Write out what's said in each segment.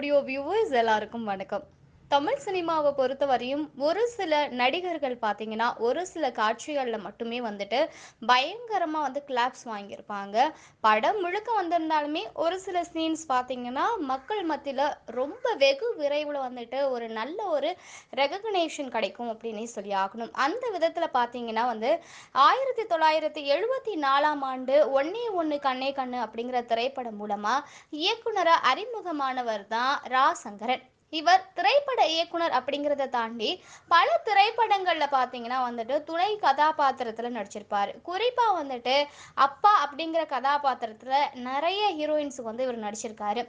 Studio viewers எல்லாருக்கும் வணக்கம். தமிழ் சினிமாவை பொறுத்தவரையும் ஒரு சில நடிகர்கள் பார்த்தீங்கன்னா, ஒரு சில காட்சிகள்ல மட்டுமே வந்துட்டு பயங்கரமா கிளாப்ஸ் வாங்கியிருப்பாங்க. படம் முழுக்க வந்திருந்தாலுமே ஒரு சில சீன்ஸ் பார்த்தீங்கன்னா, மக்கள் மத்தியில ரொம்ப வெகு விரைவில ஒரு நல்ல ஒரு ரெகக்னேஷன் கிடைக்கும் அப்படின்னே சொல்லி ஆகணும். அந்த விதத்தில பார்த்தீங்கன்னா 1974ஆம் ஆண்டு "ஒண்ணே ஒண்ணு கண்ணே கண்ணு" அப்படிங்கிற திரைப்படம் மூலமா இயக்குனரா அறிமுகமானவர் தான் ரா. சங்கரன். இவர் திரைப்பட இயக்குனர் அப்படிங்கிறத தாண்டி பல திரைப்படங்கள்ல பார்த்தீங்கன்னா துணை கதாபாத்திரத்துல நடிச்சிருப்பாரு. குறிப்பா அப்பா அப்படிங்கிற கதாபாத்திரத்துல நிறைய ஹீரோயின்ஸுக்கு இவர் நடிச்சிருக்காரு.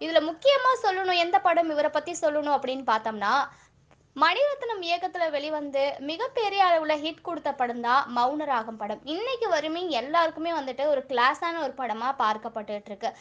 இதுல முக்கியமா சொல்லணும், எந்த படம் இவர பத்தி சொல்லணும் அப்படின்னு பார்த்தோம்னா, மணிரத்னம் இயக்கத்துல வெளிவந்து மிகப்பெரிய அளவுல ஹிட் குடுத்த படம் தான் மௌனராகம் படம். இன்னைக்கு வரையுமே எல்லாருக்குமே ஒரு கிளாஸான ஒரு படமா பார்க்கப்பட்டுட்டு இருக்கு.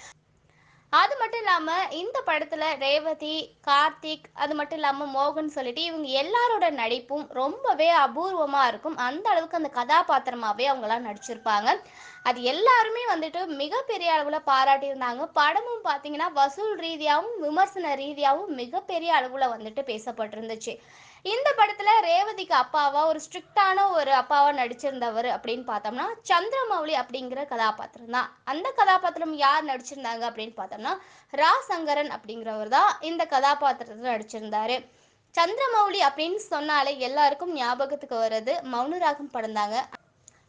அது மட்டும் இல்லாம, இந்த படத்துல ரேவதி, கார்த்திக், அது மட்டும் இல்லாம மோகன் சொல்லிட்டு இவங்க எல்லாரோட நடிப்பும் ரொம்பவே அபூர்வமா இருக்கும். அந்த அளவுக்கு அந்த கதாபாத்திரமாவே அவங்கலாம் நடிச்சிருப்பாங்க. அது எல்லாருமே மிகப்பெரிய அளவுல பாராட்டியிருந்தாங்க. படமும் பார்த்தீங்கன்னா, வசூல் ரீதியாவும், விமர்சன ரீதியாவும் மிகப்பெரிய அளவுல பேசப்பட்டிருந்துச்சு. இந்த படத்துல ரேவதிக்கு அப்பாவா ஒரு ஸ்ட்ரிக்ட்டான ஒரு அப்பாவா நடிச்சிருந்தவர் அப்படின்னு பார்த்தோம்னா, சந்திரமௌலி அப்படிங்கிற கதாபாத்திரம் தான். அந்த கதாபாத்திரம் யார் நடிச்சிருந்தாங்க அப்படின்னு பார்த்தோம்னா, ரா. சங்கரன் அப்படிங்கிறவர் தான் இந்த கதாபாத்திரத்துல நடிச்சிருந்தாரு. சந்திரமௌலி அப்படின்னு சொன்னாலே எல்லாருக்கும் ஞாபகத்துக்கு வர்றது மௌனராகம் படம் தாங்க.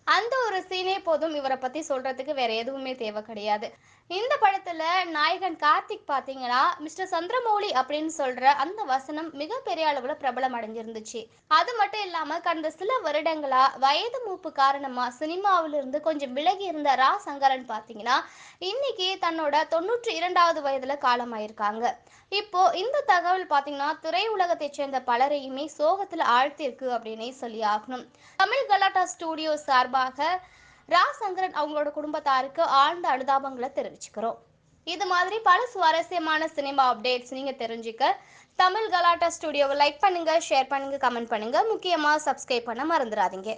அந்த ஒரு சீனே போதும் இவர பத்தி சொல்றதுக்கு, வேற எதுவுமே தேவை கிடையாது. இந்த படத்துல நாயகன் கார்த்திக் பார்த்தீங்கன்னா, மிஸ்டர் சந்திரமௌலி அப்படின்னு சொல்ற அந்த வசனம் மிகப்பெரிய அளவுல பிரபலம் அடைஞ்சிருந்துச்சு. அது மட்டும் இல்லாம கடந்த சில வருடங்களா வயது மூப்பு காரணமா சினிமாவிலிருந்து கொஞ்சம் விலகி இருந்த ரா. சங்கரன் பார்த்தீங்கன்னா, இன்னைக்கு தன்னோட 92வது வயதுல காலமாயிருக்காங்க. இப்போ இந்த தகவல் பார்த்தீங்கன்னா, திரையுலகத்தைச் சேர்ந்த பலரையுமே சோகத்துல ஆழ்த்தியிருக்கு அப்படின்னே சொல்லி ஆகணும். தமிழ் கலாட்டா ஸ்டூடியோ சார்பாக ரா. சங்கரன் அவங்களோட குடும்பத்தாருக்கு ஆழ்ந்த அனுதாபங்களை தெரிவிச்சுக்கிறோம். இது மாதிரி பல சுவாரஸ்யமான சினிமா அப்டேட்ஸ் நீங்க தெரிஞ்சுக்க தமிழ் கலாட்டா ஸ்டூடியோவை லைக் பண்ணுங்க, ஷேர் பண்ணுங்க, கமெண்ட் பண்ணுங்க. முக்கியமா சப்ஸ்கிரைப் பண்ண மறந்துடாதீங்க.